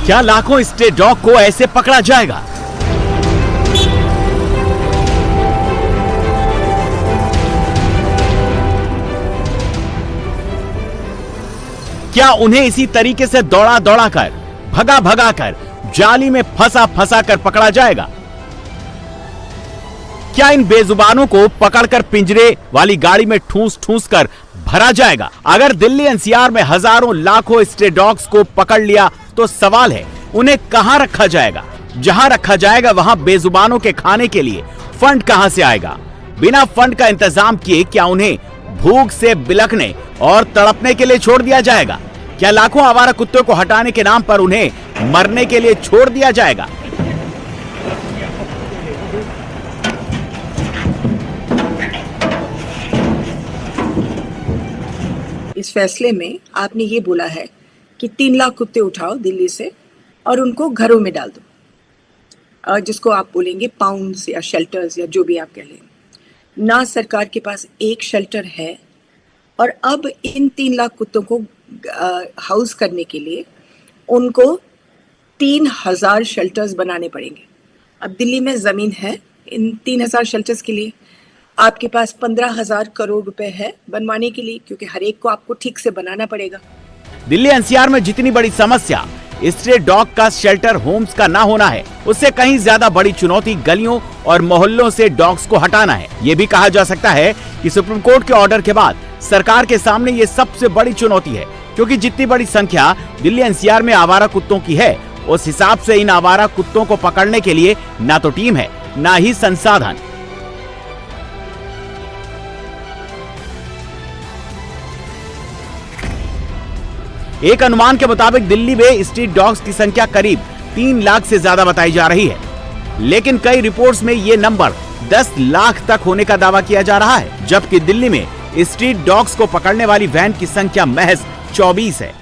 क्या लाखों stray dog को ऐसे पकड़ा जाएगा? क्या उन्हें इसी तरीके से दौड़ा दौड़ा कर, भगा भगा कर, जाली में फंसा फंसा कर पकड़ा जाएगा? क्या इन बेजुबानों को पकड़कर पिंजरे वाली गाड़ी में ठूस ठूस कर भरा जाएगा? अगर दिल्ली एनसीआर में हजारों लाखों स्ट्रे डॉग्स को पकड़ लिया तो सवाल है उन्हें कहां रखा जाएगा? जहां रखा जाएगा वहां बेजुबानों के खाने के लिए फंड कहां से आएगा? बिना फंड का इंतजाम किए क्या उन्हें भूख से बिलखने और तड़पने के लिए छोड़ दिया जाएगा? क्या लाखों आवारा कुत्तों को हटाने के नाम पर उन्हें मरने के लिए छोड़ दिया जाएगा? इस फैसले में आपने ये बोला है कि 3 लाख कुत्ते उठाओ दिल्ली से और उनको घरों में डाल दो, जिसको आप बोलेंगे पाउंड्स या शेल्टर्स या जो भी आप कह लें। ना सरकार के पास एक शेल्टर है और अब इन 3 लाख कुत्तों को हाउस करने के लिए उनको 3000 शेल्टर्स बनाने पड़ेंगे। अब दिल्ली में ज़मीन है इन 3000 शेल्टर्स के लिए, आपके पास 15,000 करोड़ रुपए है बनवाने के लिए, क्योंकि हर एक को आपको ठीक से बनाना पड़ेगा। दिल्ली एनसीआर में जितनी बड़ी समस्या स्ट्रे डॉग का शेल्टर होम्स का ना होना है, उससे कहीं ज्यादा बड़ी चुनौती गलियों और मोहल्लों से डॉग्स को हटाना है। ये भी कहा जा सकता है कि सुप्रीम कोर्ट के ऑर्डर के बाद सरकार के सामने ये सबसे बड़ी चुनौती है, क्योंकि जितनी बड़ी संख्या दिल्ली एनसीआर में आवारा कुत्तों की है, उस हिसाब से इन आवारा कुत्तों को पकड़ने के लिए ना तो टीम है, ना ही संसाधन। एक अनुमान के मुताबिक दिल्ली में स्ट्रीट डॉग्स की संख्या करीब 3 लाख से ज्यादा बताई जा रही है, लेकिन कई रिपोर्ट्स में ये नंबर 10 लाख तक होने का दावा किया जा रहा है, जबकि दिल्ली में स्ट्रीट डॉग्स को पकड़ने वाली वैन की संख्या महज 24 है।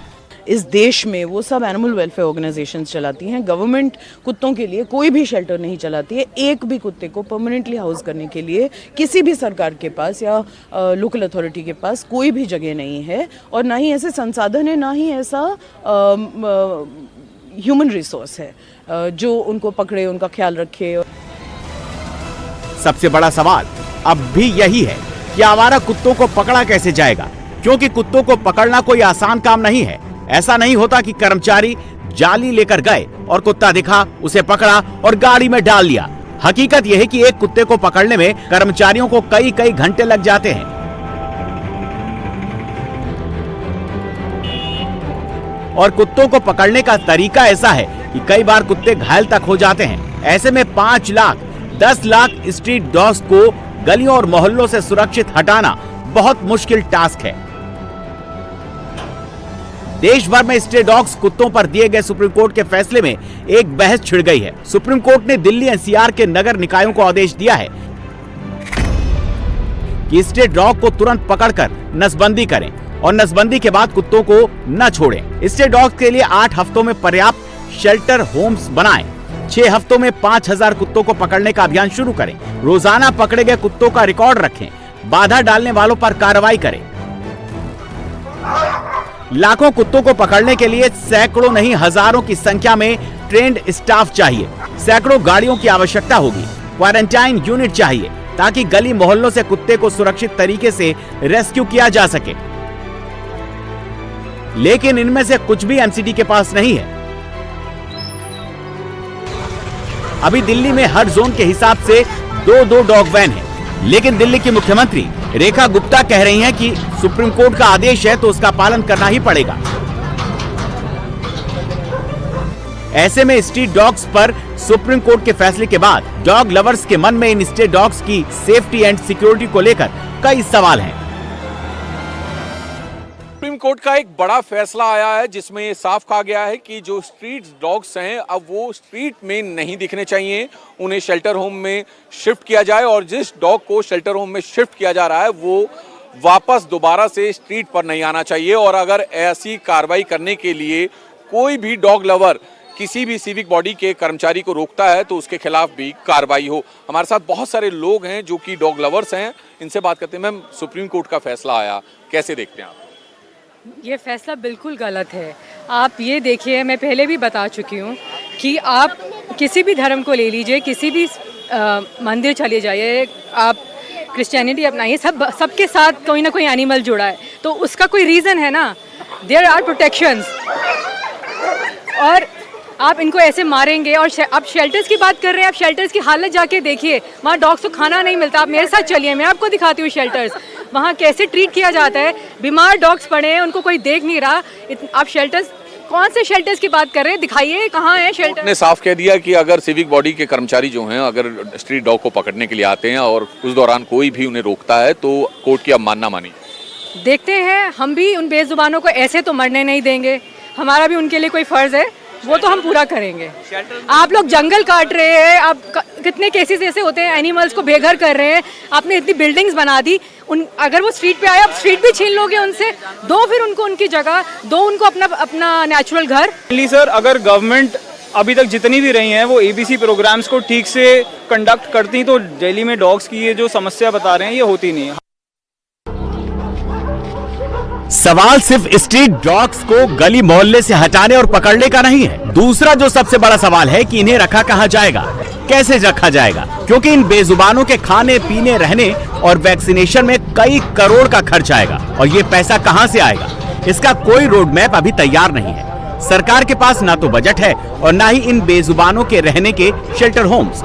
इस देश में वो सब एनिमल वेलफेयर ऑर्गेनाइजेशंस चलाती हैं, गवर्नमेंट कुत्तों के लिए कोई भी शेल्टर नहीं चलाती है। एक भी कुत्ते को परमानेंटली हाउस करने के लिए किसी भी सरकार के पास या लोकल अथॉरिटी के पास कोई भी जगह नहीं है, और ना ही ऐसे संसाधन है, ना ही ऐसा ह्यूमन रिसोर्स है जो उनको पकड़े, उनका ख्याल रखे। सबसे बड़ा सवाल अब भी यही है कि आवारा कुत्तों को पकड़ा कैसे जाएगा, क्योंकि कुत्तों को पकड़ना कोई आसान काम नहीं है। ऐसा नहीं होता कि कर्मचारी जाली लेकर गए और कुत्ता दिखा, उसे पकड़ा और गाड़ी में डाल लिया। हकीकत यह है कि एक कुत्ते को पकड़ने में कर्मचारियों को कई कई घंटे लग जाते हैं। और कुत्तों को पकड़ने का तरीका ऐसा है कि कई बार कुत्ते घायल तक हो जाते हैं। ऐसे में 5 लाख 10 लाख स्ट्रीट डॉग्स को गलियों और मोहल्लों से सुरक्षित हटाना बहुत मुश्किल टास्क है। देश भर में स्ट्रे डॉग्स कुत्तों पर दिए गए सुप्रीम कोर्ट के फैसले में एक बहस छिड़ गई है। सुप्रीम कोर्ट ने दिल्ली एनसीआर के नगर निकायों को आदेश दिया है कि स्ट्रे डॉग को तुरंत पकड़कर नसबंदी करें और नसबंदी के बाद कुत्तों को न छोड़ें। स्ट्रे डॉग के लिए 8 हफ्तों में पर्याप्त शेल्टर होम्स बनाएं। 6 हफ्तों में 5000 कुत्तों को पकड़ने का अभियान शुरू करें। रोजाना पकड़े गए कुत्तों का रिकॉर्ड रखें। बाधा डालने वालों पर कार्रवाई करें। लाखों कुत्तों को पकड़ने के लिए सैकड़ों नहीं हजारों की संख्या में ट्रेंड स्टाफ चाहिए। सैकड़ों गाड़ियों की आवश्यकता होगी। क्वारंटाइन यूनिट चाहिए ताकि गली मोहल्लों से कुत्ते को सुरक्षित तरीके से रेस्क्यू किया जा सके। लेकिन इनमें से कुछ भी एमसीडी के पास नहीं है। अभी दिल्ली में हर जोन के हिसाब से 2-2 डॉग वैन है, लेकिन दिल्ली की मुख्यमंत्री रेखा गुप्ता कह रही हैं कि सुप्रीम कोर्ट का आदेश है तो उसका पालन करना ही पड़ेगा। ऐसे में स्ट्रीट डॉग्स पर सुप्रीम कोर्ट के फैसले के बाद डॉग लवर्स के मन में इन स्ट्रीट डॉग्स की सेफ्टी एंड सिक्योरिटी को लेकर कई सवाल हैं। सुप्रीम कोर्ट का एक बड़ा फैसला आया है जिसमें ये साफ कहा गया है कि जो स्ट्रीट डॉग्स हैं अब वो स्ट्रीट में नहीं दिखने चाहिए, उन्हें शेल्टर होम में शिफ्ट किया जाए और जिस डॉग को शेल्टर होम में शिफ्ट किया जा रहा है वो वापस दोबारा से स्ट्रीट पर नहीं आना चाहिए। और अगर ऐसी कार्रवाई करने के लिए कोई भी डॉग लवर किसी भी सिविक बॉडी के कर्मचारी को रोकता है तो उसके खिलाफ भी कार्रवाई हो। हमारे साथ बहुत सारे लोग हैं जो कि डॉग लवर्स हैं, इनसे बात करते हैं। मैम, सुप्रीम कोर्ट का फैसला आया, कैसे देखते हैं आप? ये फैसला बिल्कुल गलत है। आप ये देखिए, मैं पहले भी बता चुकी हूँ कि आप किसी भी धर्म को ले लीजिए, किसी भी मंदिर चले जाइए, आप क्रिश्चियनिटी अपनाइए, सबके साथ कोई ना कोई एनिमल जुड़ा है, तो उसका कोई रीज़न है ना। देयर आर प्रोटेक्शंस, और आप इनको ऐसे मारेंगे। और आप शेल्टर्स की बात कर रहे हैं, आप शेल्टर्स की हालत जाके देखिए, वहाँ डॉग्स को खाना नहीं मिलता। आप मेरे साथ चलिए, मैं आपको दिखाती हूँ शेल्टर्स, वहाँ कैसे ट्रीट किया जाता है। बीमार डॉग्स पड़े हैं, उनको कोई देख नहीं रहा। आप शेल्टर्स, कौन से शेल्टर्स की बात कर रहे हैं, दिखाइए कहाँ है शेल्टर। ने साफ कह दिया कि अगर सिविक बॉडी के कर्मचारी जो हैं अगर स्ट्रीट डॉग को पकड़ने के लिए आते हैं और उस दौरान कोई भी उन्हें रोकता है तो कोर्ट की अवमानना मानी। देखते हैं, हम भी उन बेजुबानों को ऐसे तो मरने नहीं देंगे, हमारा भी उनके लिए कोई फर्ज है, वो तो हम पूरा करेंगे। आप लोग जंगल काट रहे हैं, आप कितने केसेस ऐसे होते हैं, एनिमल्स को बेघर कर रहे हैं, आपने इतनी बिल्डिंग्स बना दी। अगर वो स्ट्रीट पे आए, आप स्ट्रीट भी छीन लोगे उनसे, दो फिर उनको उनकी जगह, दो उनको अपना नेचुरल घर। सर, अगर गवर्नमेंट अभी तक जितनी भी रही हैं वो एबीसी प्रोग्राम्स को ठीक से कंडक्ट करती तो दिल्ली में डॉग्स की ये जो समस्या बता रहे हैं ये होती नहीं है। सवाल सिर्फ स्ट्रीट डॉग्स को गली मोहल्ले से हटाने और पकड़ने का नहीं है। दूसरा जो सबसे बड़ा सवाल है कि इन्हें रखा कहाँ जाएगा, कैसे रखा जाएगा, क्योंकि इन बेजुबानों के खाने पीने, रहने और वैक्सीनेशन में कई करोड़ का खर्च आएगा और ये पैसा कहाँ से आएगा, इसका कोई रोड मैप अभी तैयार नहीं है। सरकार के पास ना तो बजट है और ना ही इन बेजुबानों के रहने के शेल्टर होम्स।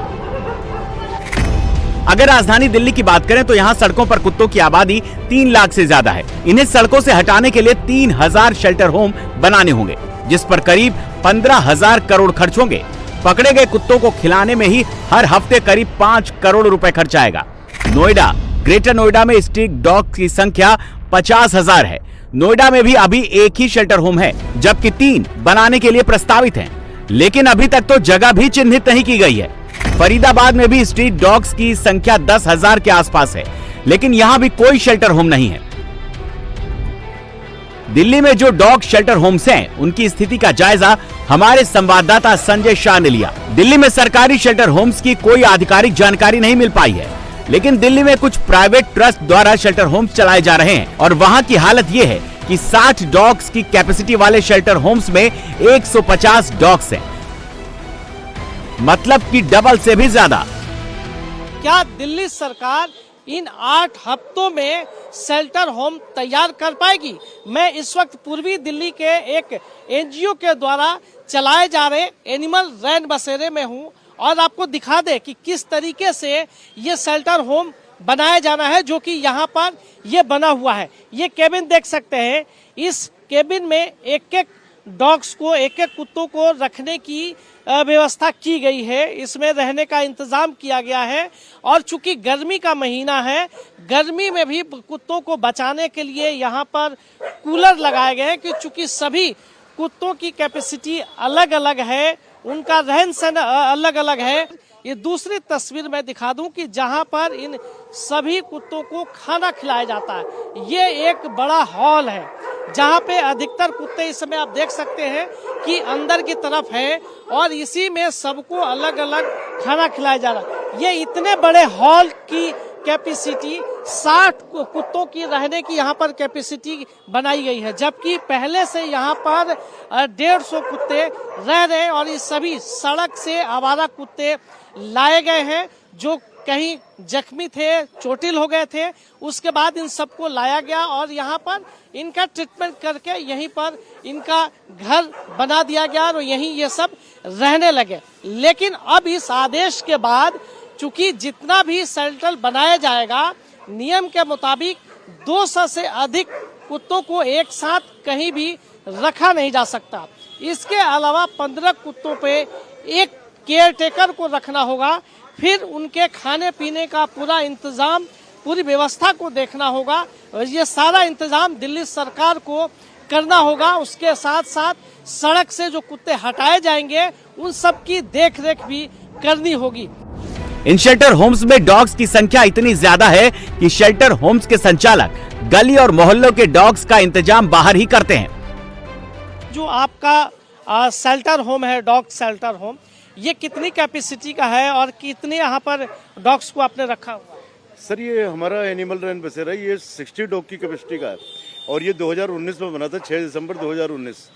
अगर राजधानी दिल्ली की बात करें तो यहाँ सड़कों पर कुत्तों की आबादी 3 लाख से ज्यादा है। इन्हें सड़कों से हटाने के लिए 3000 शेल्टर होम बनाने होंगे, जिस पर करीब 15,000 करोड़ खर्च होंगे। पकड़े गए कुत्तों को खिलाने में ही हर हफ्ते करीब 5 करोड़ रुपए खर्च आएगा। नोएडा, ग्रेटर नोएडा में स्ट्रीट डॉग की संख्या 50,000 है। नोएडा में भी अभी एक ही शेल्टर होम है, जबकि 3 बनाने के लिए प्रस्तावित हैं, लेकिन अभी तक तो जगह भी चिन्हित नहीं की गई है। फरीदाबाद में भी स्ट्रीट डॉग्स की संख्या 10,000 के आसपास है, लेकिन यहां भी कोई शेल्टर होम नहीं है। दिल्ली में जो डॉग शेल्टर होम्स हैं, उनकी स्थिति का जायजा हमारे संवाददाता संजय शाह ने लिया। दिल्ली में सरकारी शेल्टर होम्स की कोई आधिकारिक जानकारी नहीं मिल पाई है, लेकिन दिल्ली में कुछ प्राइवेट ट्रस्ट द्वारा शेल्टर होम्स चलाए जा रहे हैं और वहां की हालत यह है कि 60 डॉग्स की कैपेसिटी वाले शेल्टर होम्स में 150 डॉग्स हैं, मतलब कि डबल से भी ज्यादा। क्या दिल्ली सरकार इन 8 हफ्तों में शेल्टर होम तैयार कर पाएगी? मैं इस वक्त पूर्वी दिल्ली के एक एनजीओ के द्वारा चलाए जा रहे एनिमल रैन बसेरे में हूं और आपको दिखा दे कि किस तरीके से ये शेल्टर होम बनाया जाना है, जो कि यहाँ पर ये बना हुआ है। ये केबिन देख सकते हैं, इस केबिन में एक डॉग्स को, एक कुत्तों को रखने की व्यवस्था की गई है। इसमें रहने का इंतजाम किया गया है और चूंकि गर्मी का महीना है, गर्मी में भी कुत्तों को बचाने के लिए यहाँ पर कूलर लगाए गए हैं कि चूंकि सभी कुत्तों की कैपेसिटी अलग अलग है, उनका रहन सहन अलग अलग है। ये दूसरी तस्वीर मैं दिखा दूं कि जहां पर इन सभी कुत्तों को खाना खिलाया जाता है। ये एक बड़ा हॉल है जहां पे अधिकतर कुत्ते इस समय आप देख सकते हैं कि अंदर की तरफ है और इसी में सबको अलग अलग खाना खिलाया जा रहा है। ये इतने बड़े हॉल की कैपेसिटी 60 कुत्तों की रहने की यहाँ पर कैपेसिटी बनाई गई है, जबकि पहले से यहाँ पर 150 कुत्ते रह रहे हैं और ये सभी सड़क से आवारा कुत्ते लाए गए हैं जो कहीं जख्मी थे, चोटिल हो गए थे। उसके बाद इन सबको लाया गया और यहाँ पर इनका ट्रीटमेंट करके यहीं पर इनका घर बना दिया गया और यहीं ये सब रहने लगे। लेकिन अब इस आदेश के बाद चूंकि जितना भी शेल्टर बनाया जाएगा, नियम के मुताबिक 200 से अधिक कुत्तों को एक साथ कहीं भी रखा नहीं जा सकता। इसके अलावा 15 कुत्तों पे एक केयर टेकर को रखना होगा, फिर उनके खाने पीने का पूरा इंतजाम, पूरी व्यवस्था को देखना होगा। ये सारा इंतजाम दिल्ली सरकार को करना होगा। उसके साथ साथ सड़क से जो कुत्ते हटाए जाएंगे उन सब की देख रेख भी करनी होगी। इन शेल्टर होम्स में डॉग्स की संख्या इतनी ज्यादा है कि शेल्टर होम्स के संचालक गली और मोहल्लों के डॉग्स का इंतजाम बाहर ही करते हैं। जो आपका शेल्टर होम है, डॉग शेल्टर होम, ये कितनी कैपेसिटी का है और कितने यहाँ पर डॉग्स को आपने रखा हुआ? सर, ये हमारा एनिमल रैन बसेरा, ये 60 डॉग की कैपेसिटी का है और ये 2019 में बना था, 6 दिसंबर 2019।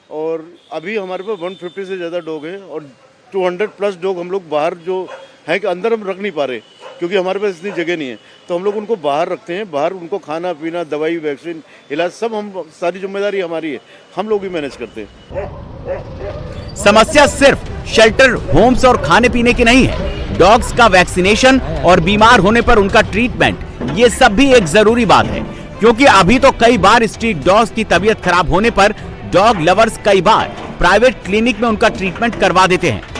और अभी हमारे पास 150 से ज़्यादा डॉग हैं और 200 प्लस डॉग हम लोग बाहर जो है कि अंदर हम रख नहीं पा रहे क्योंकि हमारे पास इतनी जगह नहीं है, तो हम लोग उनको बाहर रखते हैं। बाहर उनको खाना पीना, दवाई, वैक्सीन, इलाज सब सारी जिम्मेदारी हमारी है, हम लोग ही मैनेज करते हैं। समस्या सिर्फ शेल्टर होम्स और खाने पीने की नहीं है, डॉग्स का वैक्सीनेशन और बीमार होने पर उनका ट्रीटमेंट, ये सब भी एक जरूरी बात है, क्योंकि अभी तो कई बार स्ट्रीट डॉग्स की तबीयत खराब होने पर डॉग लवर्स कई बार प्राइवेट क्लिनिक में उनका ट्रीटमेंट करवा देते हैं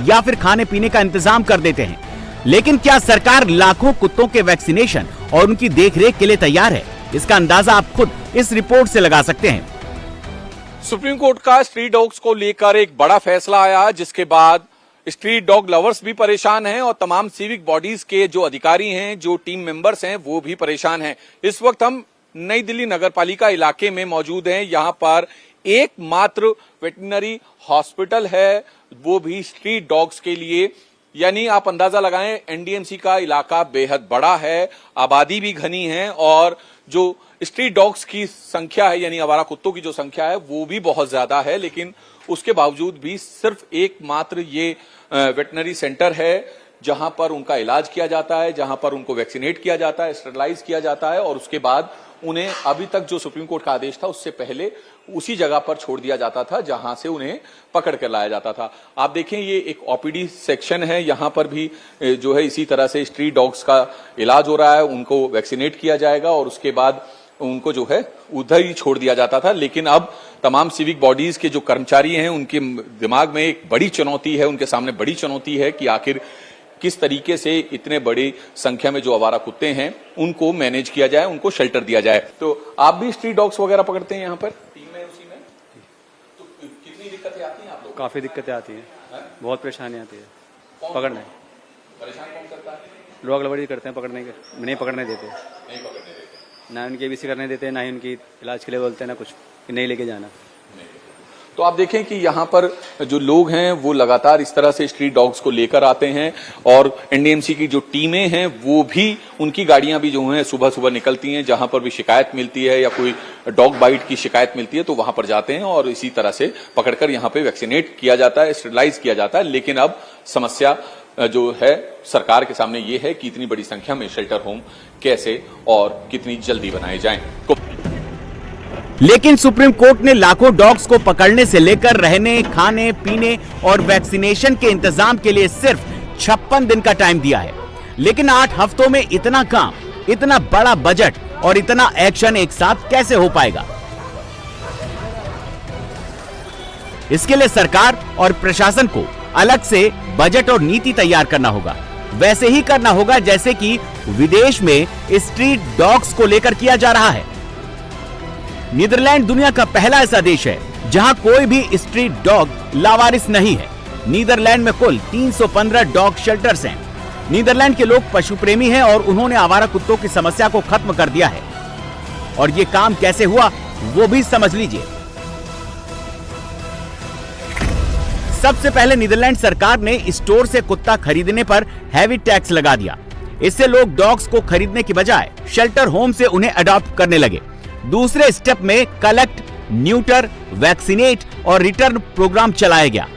या फिर खाने पीने का इंतजाम कर देते हैं। लेकिन क्या सरकार लाखों कुत्तों के वैक्सीनेशन और उनकी देखरेख के लिए तैयार है? इसका अंदाजा आप खुद इस रिपोर्ट से लगा सकते हैं। सुप्रीम कोर्ट का स्ट्रीट डॉग्स को लेकर एक बड़ा फैसला आया, जिसके बाद स्ट्रीट डॉग लवर्स भी परेशान हैं और तमाम सिविक बॉडीज के जो अधिकारी हैं, जो टीम मेंबर्स हैं, वो भी परेशान हैं। इस वक्त हम नई दिल्ली नगर पालिका इलाके में मौजूद हैं। यहां पर एकमात्र वेटरनरी हॉस्पिटल है, वो भी स्ट्रीट डॉग्स के लिए। यानी आप अंदाजा लगाएं, एनडीएमसी का इलाका बेहद बड़ा है, आबादी भी घनी है और जो स्ट्रीट डॉग्स की संख्या है, यानी आवारा कुत्तों की जो संख्या है, वो भी बहुत ज्यादा है। लेकिन उसके बावजूद भी सिर्फ एकमात्र ये वेटनरी सेंटर है जहां पर उनका इलाज किया जाता है, जहां पर उनको वैक्सीनेट किया जाता है, स्टेरलाइज किया जाता है और उसके बाद उन्हें अभी तक जो सुप्रीम कोर्ट का आदेश था उससे पहले उसी जगह पर छोड़ दिया जाता था जहां से उन्हें पकड़ कर लाया जाता था। आप देखें, ये एक ओपीडी सेक्शन है, यहां पर भी जो है इसी तरह से स्ट्रीट डॉग्स का इलाज हो रहा है, उनको वैक्सीनेट किया जाएगा और उसके बाद उनको जो है उधर ही छोड़ दिया जाता था। लेकिन अब तमाम सिविक बॉडीज के जो कर्मचारी हैं, उनके दिमाग में एक बड़ी चुनौती है, उनके सामने बड़ी चुनौती है कि आखिर किस तरीके से इतने बड़ी संख्या में जो आवारा कुत्ते हैं उनको मैनेज किया जाए, उनको शेल्टर दिया जाए। तो आप भी स्ट्रीट डॉग्स वगैरह पकड़ते हैं यहाँ पर टीम में, उसी में? तो कितनी दिक्कतें आती हैं आप लोग? काफ़ी दिक्कतें आती हैं, बहुत परेशानी आती है पकड़ने। परेशान कौन करता है? लोग गड़बड़ी करते हैं, पकड़ने के नहीं पकड़ने देते, नहीं पकड़ने देते, ना उनकी एबीसी करने देते, ना ही उनकी इलाज के लिए बोलते हैं, ना कुछ नहीं लेके जाना। तो आप देखें कि यहाँ पर जो लोग हैं वो लगातार इस तरह से स्ट्रीट डॉग्स को लेकर आते हैं और एनडीएमसी की जो टीमें हैं वो भी, उनकी गाड़ियां भी जो हैं सुबह सुबह निकलती हैं, जहां पर भी शिकायत मिलती है या कोई डॉग बाइट की शिकायत मिलती है तो वहां पर जाते हैं और इसी तरह से पकड़कर यहाँ पे वैक्सीनेट किया जाता है, स्टेरलाइज किया जाता है। लेकिन अब समस्या जो है सरकार के सामने ये है कि इतनी बड़ी संख्या में शेल्टर होम कैसे और कितनी जल्दी बनाए जाएं। लेकिन सुप्रीम कोर्ट ने लाखों डॉग्स को पकड़ने से लेकर रहने, खाने, पीने और वैक्सीनेशन के इंतजाम के लिए सिर्फ 56 दिन का टाइम दिया है। लेकिन 8 हफ्तों में इतना काम, इतना बड़ा बजट और इतना एक्शन एक साथ कैसे हो पाएगा? इसके लिए सरकार और प्रशासन को अलग से बजट और नीति तैयार करना होगा। वैसे ही करना होगा जैसे कि विदेश में स्ट्रीट डॉग्स को लेकर किया जा रहा है। नीदरलैंड दुनिया का पहला ऐसा देश है जहां कोई भी स्ट्रीट डॉग लावारिस नहीं है। नीदरलैंड में कुल 315 डॉग शेल्टर्स हैं। नीदरलैंड के लोग पशु प्रेमी हैं और उन्होंने आवारा कुत्तों की समस्या को खत्म कर दिया है। और ये काम कैसे हुआ वो भी समझ लीजिए। सबसे पहले नीदरलैंड सरकार ने स्टोर से कुत्ता खरीदने पर हैवी टैक्स लगा दिया। इससे लोग डॉग्स को खरीदने की बजाय शेल्टर होम से उन्हें अडॉप्ट करने लगे। दूसरे स्टेप में कलेक्ट, न्यूटर, वैक्सीनेट और रिटर्न प्रोग्राम चलाया गया,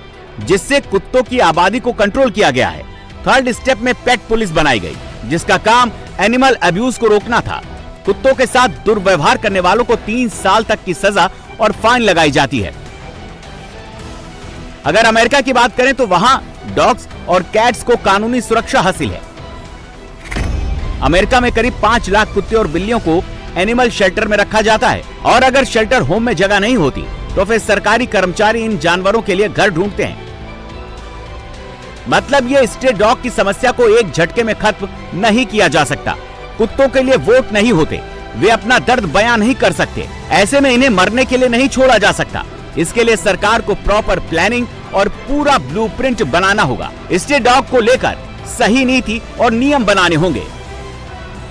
जिससे कुत्तों की आबादी को कंट्रोल किया गया है। थर्ड स्टेप में पेट पुलिस बनाई गई, जिसका काम एनिमल अब्यूज को रोकना था। कुत्तों के साथ दुर्व्यवहार करने वालों को 3 साल तक की सजा और फाइन लगाई जाती है। अगर अमेरिका की बात करें तो वहां डॉग्स और कैट्स को कानूनी सुरक्षा हासिल है। अमेरिका में करीब 5 लाख कुत्ते और बिल्लियों को एनिमल शेल्टर में रखा जाता है और अगर शेल्टर होम में जगह नहीं होती तो फिर सरकारी कर्मचारी इन जानवरों के लिए घर ढूंढते हैं। मतलब ये स्ट्रीट डॉग की समस्या को एक झटके में खत्म नहीं किया जा सकता। कुत्तों के लिए वोट नहीं होते, वे अपना दर्द बयान नहीं कर सकते, ऐसे में इन्हें मरने के लिए नहीं छोड़ा जा सकता। इसके लिए सरकार को प्रॉपर प्लानिंग और पूरा ब्लूप्रिंट बनाना होगा। स्ट्रीट डॉग को लेकर सही नीति और नियम बनाने होंगे।